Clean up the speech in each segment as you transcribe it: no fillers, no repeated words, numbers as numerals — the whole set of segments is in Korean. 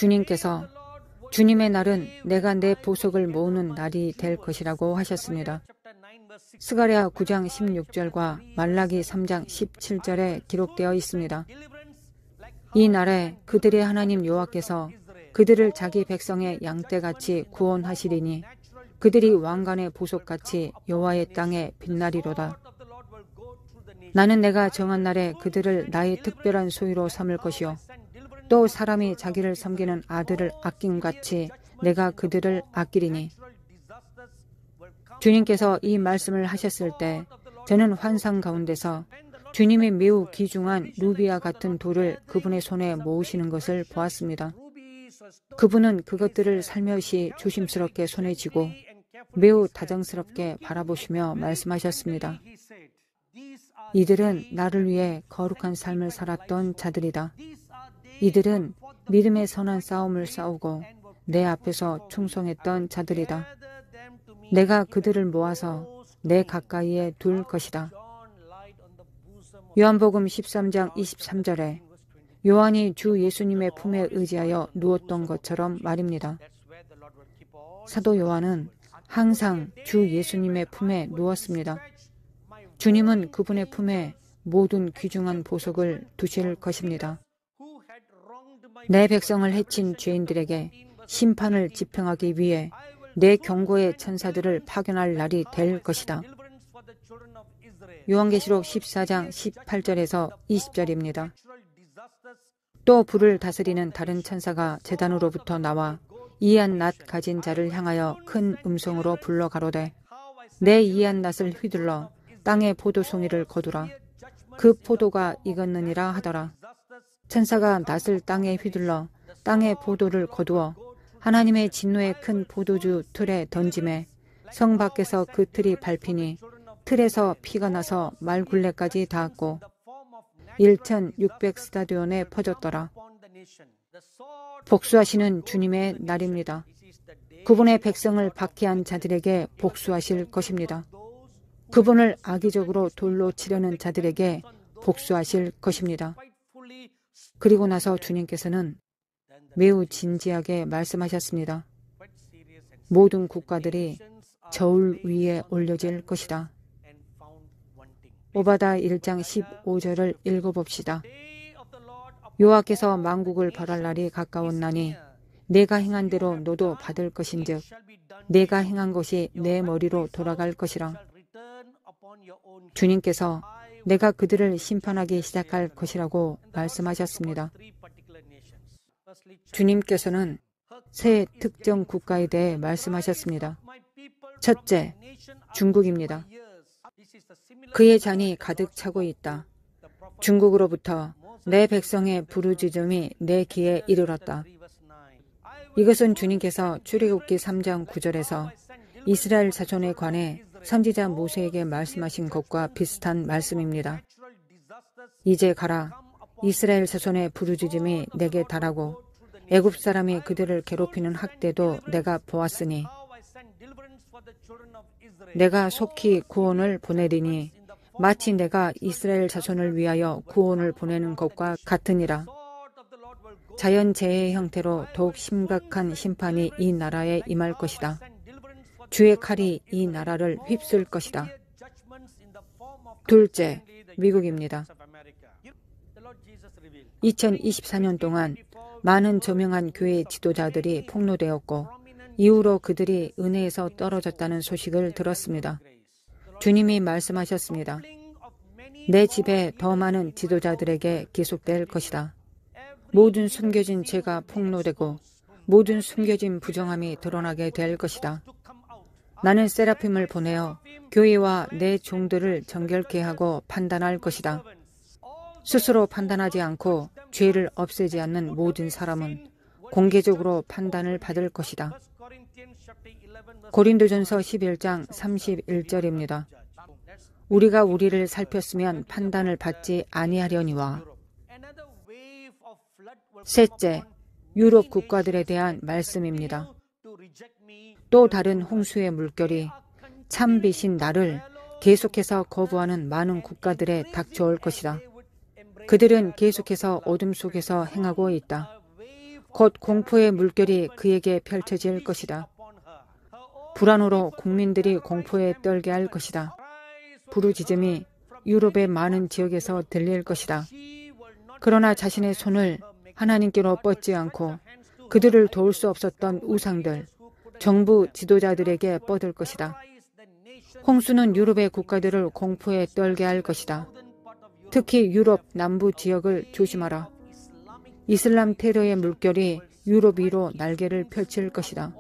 주님께서 주님의 날은 내가 내 보석을 모으는 날이 될 것이라고 하셨습니다. 스가랴 9장 16절과 말라기 3장 17절에 기록되어 있습니다. 이 날에 그들의 하나님 여호와께서 그들을 자기 백성의 양떼같이 구원하시리니 그들이 왕관의 보석같이 여호와의 땅에 빛나리로다. 나는 내가 정한 날에 그들을 나의 특별한 소유로 삼을 것이요 또 사람이 자기를 섬기는 아들을 아낌같이 내가 그들을 아끼리니. 주님께서 이 말씀을 하셨을 때 저는 환상 가운데서 주님이 매우 귀중한 루비와 같은 돌을 그분의 손에 모으시는 것을 보았습니다. 그분은 그것들을 살며시 조심스럽게 손에 쥐고 매우 다정스럽게 바라보시며 말씀하셨습니다. 이들은 나를 위해 거룩한 삶을 살았던 자들이다. 이들은 믿음의 선한 싸움을 싸우고 내 앞에서 충성했던 자들이다. 내가 그들을 모아서 내 가까이에 둘 것이다. 요한복음 13장 23절에 요한이 주 예수님의 품에 의지하여 누웠던 것처럼 말입니다. 사도 요한은 항상 주 예수님의 품에 누웠습니다. 주님은 그분의 품에 모든 귀중한 보석을 두실 것입니다. 내 백성을 해친 죄인들에게 심판을 집행하기 위해 내 경고의 천사들을 파견할 날이 될 것이다. 요한계시록 14장 18절에서 20절입니다. 또 불을 다스리는 다른 천사가 제단으로부터 나와 이한 낫 가진 자를 향하여 큰 음성으로 불러 가로되 내 이한 낫을 휘둘러 땅의 포도송이를 거두라. 그 포도가 익었느니라 하더라. 천사가 낫을 땅에 휘둘러 땅의 포도를 거두어 하나님의 진노의 큰 포도주 틀에 던짐에 성 밖에서 그 틀이 밟히니 틀에서 피가 나서 말굴레까지 닿았고 1,600 스타디온에 퍼졌더라. 복수하시는 주님의 날입니다. 그분의 백성을 박해한 자들에게 복수하실 것입니다. 그분을 악의적으로 돌로 치려는 자들에게 복수하실 것입니다. 그리고 나서 주님께서는 매우 진지하게 말씀하셨습니다. 모든 국가들이 저울 위에 올려질 것이다. 오바다 1장 15절을 읽어봅시다. 여호와께서 만국을 벌할 날이 가까웠나니 내가 행한 대로 너도 받을 것인즉 내가 행한 것이 내 머리로 돌아갈 것이라. 주님께서 내가 그들을 심판하기 시작할 것이라고 말씀하셨습니다. 주님께서는 세 특정 국가에 대해 말씀하셨습니다. 첫째, 중국입니다. 그의 잔이 가득 차고 있다. 중국으로부터 내 백성의 부르짖음이 내 귀에 이르렀다. 이것은 주님께서 출애굽기 3장 9절에서 이스라엘 자손에 관해 선지자 모세에게 말씀하신 것과 비슷한 말씀입니다. 이제 가라. 이스라엘 자손의 부르짖음이 내게 달하고 애굽 사람이 그들을 괴롭히는 학대도 내가 보았으니 내가 속히 구원을 보내리니 마치 내가 이스라엘 자손을 위하여 구원을 보내는 것과 같으니라. 자연재해의 형태로 더욱 심각한 심판이 이 나라에 임할 것이다. 주의 칼이 이 나라를 휩쓸 것이다. 둘째, 미국입니다. 2024년 동안 많은 저명한 교회 지도자들이 폭로되었고 이후로 그들이 은혜에서 떨어졌다는 소식을 들었습니다. 주님이 말씀하셨습니다. 내 집에 더 많은 지도자들에게 기속될 것이다. 모든 숨겨진 죄가 폭로되고 모든 숨겨진 부정함이 드러나게 될 것이다. 나는 세라핌을 보내어 교회와 내 종들을 정결케 하고 판단할 것이다. 스스로 판단하지 않고 죄를 없애지 않는 모든 사람은 공개적으로 판단을 받을 것이다. 고린도전서 11장 31절입니다. 우리가 우리를 살폈으면 판단을 받지 아니하려니와. 셋째, 유럽 국가들에 대한 말씀입니다. 또 다른 홍수의 물결이 참 빛인 나를 계속해서 거부하는 많은 국가들에 닥쳐올 것이다. 그들은 계속해서 어둠 속에서 행하고 있다. 곧 공포의 물결이 그에게 펼쳐질 것이다. 불안으로 국민들이 공포에 떨게 할 것이다. 부르짖음이 유럽의 많은 지역에서 들릴 것이다. 그러나 자신의 손을 하나님께로 뻗지 않고 그들을 도울 수 없었던 우상들, 정부 지도자들에게 뻗을 것이다. 홍수는 유럽의 국가들을 공포에 떨게 할 것이다. 특히 유럽 남부 지역을 조심하라. 이슬람 테러의 물결이 유럽 위로 날개를 펼칠 것이다.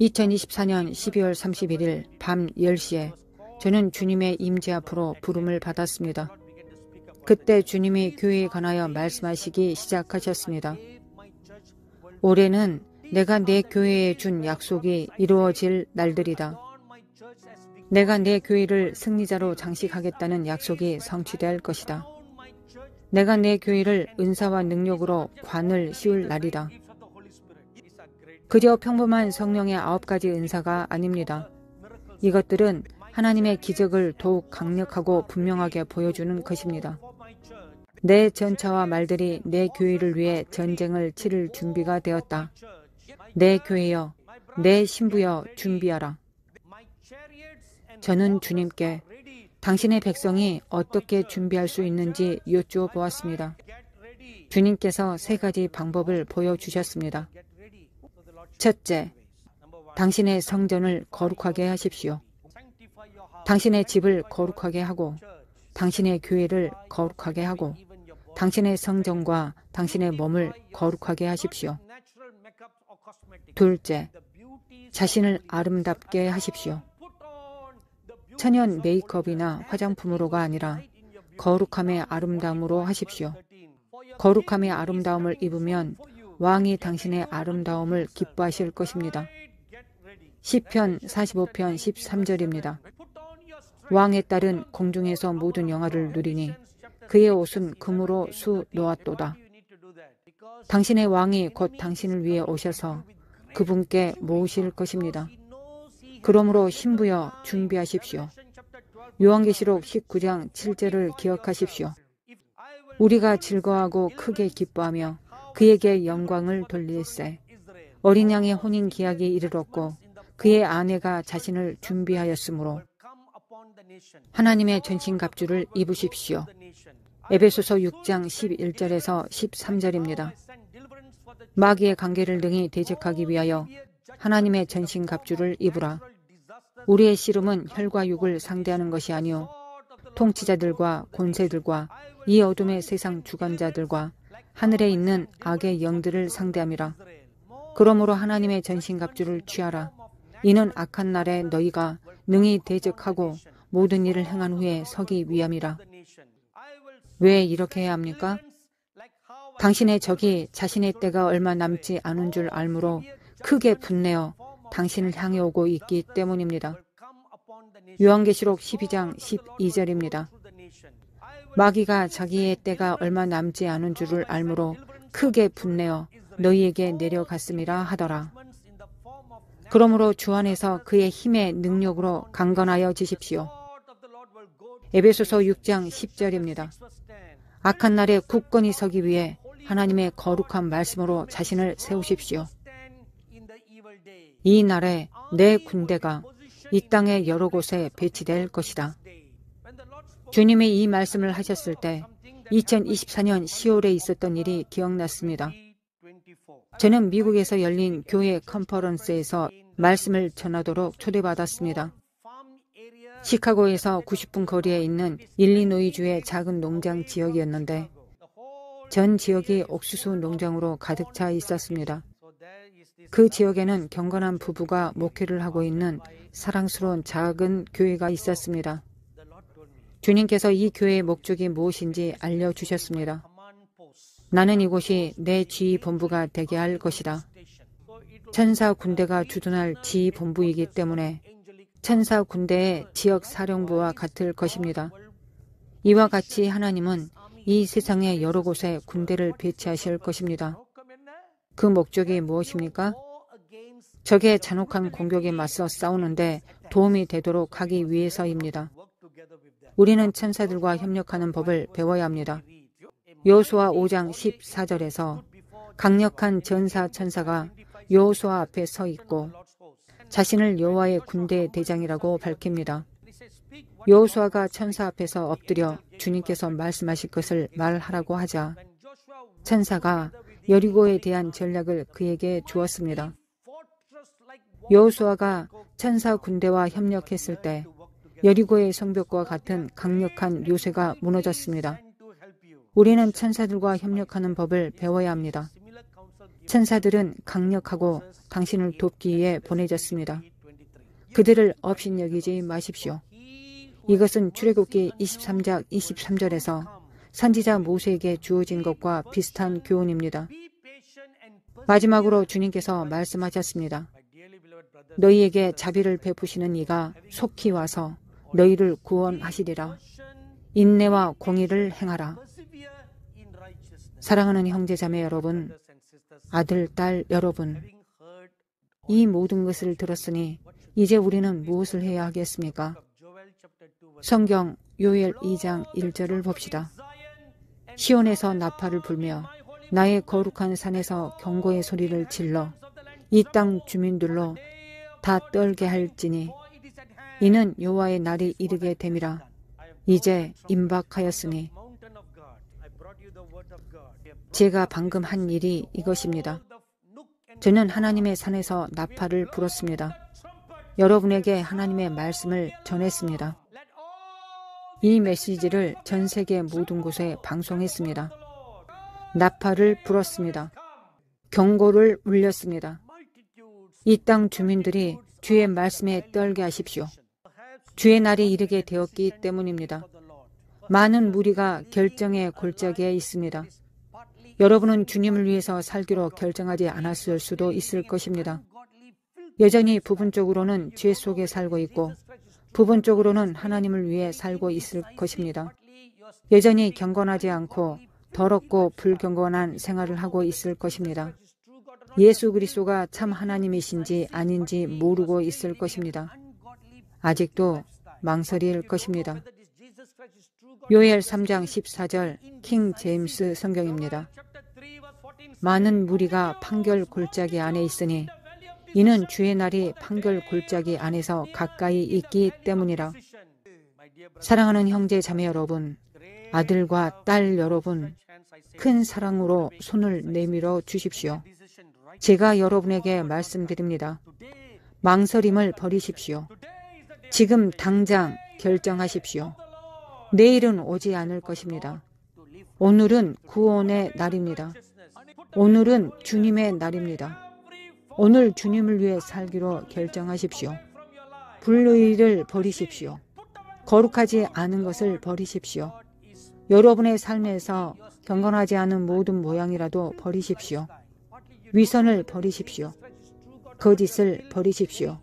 2024년 12월 31일 밤 10시에 저는 주님의 임재 앞으로 부름을 받았습니다. 그때 주님이 교회에 관하여 말씀하시기 시작하셨습니다. 올해는 내가 내 교회에 준 약속이 이루어질 날들이다. 내가 내 교회를 승리자로 장식하겠다는 약속이 성취될 것이다. 내가 내 교회를 은사와 능력으로 관을 씌울 날이다. 그저 평범한 성령의 9가지 은사가 아닙니다. 이것들은 하나님의 기적을 더욱 강력하고 분명하게 보여주는 것입니다. 내 전차와 말들이 내 교회를 위해 전쟁을 치를 준비가 되었다. 내 교회여, 내 신부여 준비하라. 저는 주님께 당신의 백성이 어떻게 준비할 수 있는지 여쭈어 보았습니다. 주님께서 3가지 방법을 보여주셨습니다. 첫째, 당신의 성전을 거룩하게 하십시오. 당신의 집을 거룩하게 하고 당신의 교회를 거룩하게 하고 당신의 성전과 당신의 몸을 거룩하게 하십시오. 둘째, 자신을 아름답게 하십시오. 천연 메이크업이나 화장품으로가 아니라 거룩함의 아름다움으로 하십시오. 거룩함의 아름다움을 입으면 왕이 당신의 아름다움을 기뻐하실 것입니다. 시편 45편 13절입니다. 왕의 딸은 공중에서 모든 영화를 누리니 그의 옷은 금으로 수 놓았도다. 당신의 왕이 곧 당신을 위해 오셔서 그분께 모으실 것입니다. 그러므로 신부여 준비하십시오. 요한계시록 19장 7절을 기억하십시오. 우리가 즐거워하고 크게 기뻐하며 그에게 영광을 돌릴세. 어린 양의 혼인 기약이 이르렀고 그의 아내가 자신을 준비하였으므로 하나님의 전신갑주를 입으십시오. 에베소서 6장 11절에서 13절입니다. 마귀의 관계를 능히 대적하기 위하여 하나님의 전신갑주를 입으라. 우리의 씨름은 혈과 육을 상대하는 것이 아니요 통치자들과 권세들과 이 어둠의 세상 주관자들과 하늘에 있는 악의 영들을 상대함이라. 그러므로 하나님의 전신갑주를 취하라. 이는 악한 날에 너희가 능히 대적하고 모든 일을 행한 후에 서기 위함이라. 왜 이렇게 해야 합니까? 당신의 적이 자신의 때가 얼마 남지 않은 줄 알므로 크게 분내어 당신을 향해 오고 있기 때문입니다. 요한계시록 12장 12절입니다. 마귀가 자기의 때가 얼마 남지 않은 줄을 알므로 크게 분내어 너희에게 내려갔음이라 하더라. 그러므로 주 안에서 그의 힘의 능력으로 강건하여 지십시오. 에베소서 6장 10절입니다. 악한 날에 굳건히 서기 위해 하나님의 거룩한 말씀으로 자신을 세우십시오. 이 날에 내 군대가 이 땅의 여러 곳에 배치될 것이다. 주님이 이 말씀을 하셨을 때 2024년 10월에 있었던 일이 기억났습니다. 저는 미국에서 열린 교회 컨퍼런스에서 말씀을 전하도록 초대받았습니다. 시카고에서 90분 거리에 있는 일리노이주의 작은 농장 지역이었는데 전 지역이 옥수수 농장으로 가득 차 있었습니다. 그 지역에는 경건한 부부가 목회를 하고 있는 사랑스러운 작은 교회가 있었습니다. 주님께서 이 교회의 목적이 무엇인지 알려주셨습니다. 나는 이곳이 내 지휘본부가 되게 할 것이다. 천사 군대가 주둔할 지휘본부이기 때문에 천사 군대의 지역 사령부와 같을 것입니다. 이와 같이 하나님은 이 세상의 여러 곳에 군대를 배치하실 것입니다. 그 목적이 무엇입니까? 적의 잔혹한 공격에 맞서 싸우는데 도움이 되도록 하기 위해서입니다. 우리는 천사들과 협력하는 법을 배워야 합니다. 여호수아 5장 14절에서 강력한 전사 천사가 여호수아 앞에 서 있고 자신을 여호와의 군대 대장이라고 밝힙니다. 여호수아가 천사 앞에서 엎드려 주님께서 말씀하실 것을 말하라고 하자 천사가 여리고에 대한 전략을 그에게 주었습니다. 여호수아가 천사 군대와 협력했을 때 여리고의 성벽과 같은 강력한 요새가 무너졌습니다. 우리는 천사들과 협력하는 법을 배워야 합니다. 천사들은 강력하고 당신을 돕기 위해 보내졌습니다. 그들을 업신여기지 마십시오. 이것은 출애굽기 23장 23절에서 선지자 모세에게 주어진 것과 비슷한 교훈입니다. 마지막으로 주님께서 말씀하셨습니다. 너희에게 자비를 베푸시는 이가 속히 와서 너희를 구원하시리라. 인내와 공의를 행하라. 사랑하는 형제자매 여러분, 아들, 딸 여러분, 이 모든 것을 들었으니 이제 우리는 무엇을 해야 하겠습니까? 성경 요엘 2장 1절을 봅시다. 시온에서 나팔을 불며 나의 거룩한 산에서 경고의 소리를 질러 이 땅 주민들로 다 떨게 할지니 이는 여호와의 날이 이르게 됨이라. 이제 임박하였으니. 제가 방금 한 일이 이것입니다. 저는 하나님의 산에서 나팔을 불었습니다. 여러분에게 하나님의 말씀을 전했습니다. 이 메시지를 전 세계 모든 곳에 방송했습니다. 나팔을 불었습니다. 경고를 울렸습니다. 이 땅 주민들이 주의 말씀에 떨게 하십시오. 주의 날이 이르게 되었기 때문입니다. 많은 무리가 결정의 골짜기에 있습니다. 여러분은 주님을 위해서 살기로 결정하지 않았을 수도 있을 것입니다. 여전히 부분적으로는 죄 속에 살고 있고 부분적으로는 하나님을 위해 살고 있을 것입니다. 여전히 경건하지 않고 더럽고 불경건한 생활을 하고 있을 것입니다. 예수 그리스도가 참 하나님이신지 아닌지 모르고 있을 것입니다. 아직도 망설일 것입니다. 요엘 3장 14절 킹 제임스 성경입니다. 많은 무리가 판결 골짜기 안에 있으니 이는 주의 날이 판결 골짜기 안에서 가까이 있기 때문이라. 사랑하는 형제 자매 여러분, 아들과 딸 여러분, 큰 사랑으로 손을 내밀어 주십시오. 제가 여러분에게 말씀드립니다. 망설임을 버리십시오. 지금 당장 결정하십시오. 내일은 오지 않을 것입니다. 오늘은 구원의 날입니다. 오늘은 주님의 날입니다. 오늘 주님을 위해 살기로 결정하십시오. 불의를 버리십시오. 거룩하지 않은 것을 버리십시오. 여러분의 삶에서 경건하지 않은 모든 모양이라도 버리십시오. 위선을 버리십시오. 거짓을 버리십시오.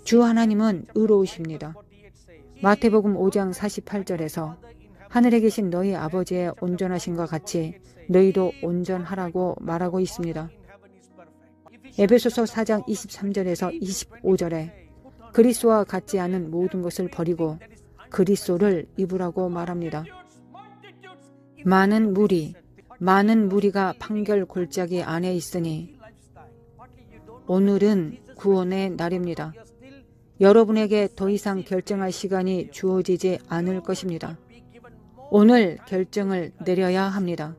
주 하나님은 의로우십니다. 마태복음 5장 48절에서 하늘에 계신 너희 아버지의 온전하신과 같이 너희도 온전하라고 말하고 있습니다. 에베소서 4장 23절에서 25절에 그리스도와 같지 않은 모든 것을 버리고 그리스도를 입으라고 말합니다. 많은 무리가 판결 골짜기 안에 있으니 오늘은 구원의 날입니다. 여러분에게 더 이상 결정할 시간이 주어지지 않을 것입니다. 오늘 결정을 내려야 합니다.